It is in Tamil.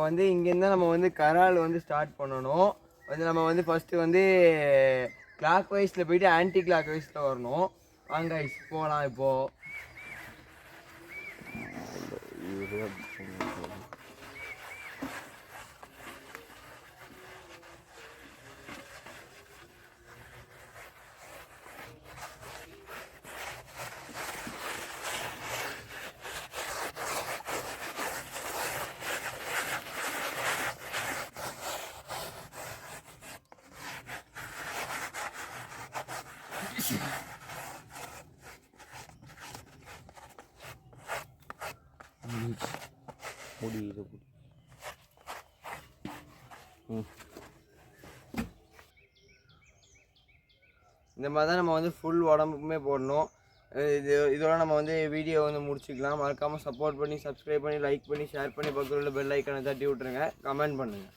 வந்து இங்கேருந்து நம்ம வந்து கரால் வந்து ஸ்டார்ட் பண்ணணும். வந்து நம்ம வந்து ஃபஸ்ட்டு வந்து கிளாக் வைஸில் போயிட்டு ஆன்டி கிளாக் வைஸில் வரணும். வாங்க போகலாம் இப்போது. முடியுது. இந்த மாதிரி தான் நம்ம வந்து ஃபுல் உடம்புக்குமே போடணும். இதோட நம்ம வந்து வீடியோ வந்து முடிச்சுக்கலாம். மறக்காமல் சப்போர்ட் பண்ணி, சப்ஸ்கிரைப் பண்ணி, லைக் பண்ணி, ஷேர் பண்ணி, பக்கத்தில் உள்ள பெல் ஐக்கானை தட்டி விட்ருங்க. கமெண்ட் பண்ணுங்கள்.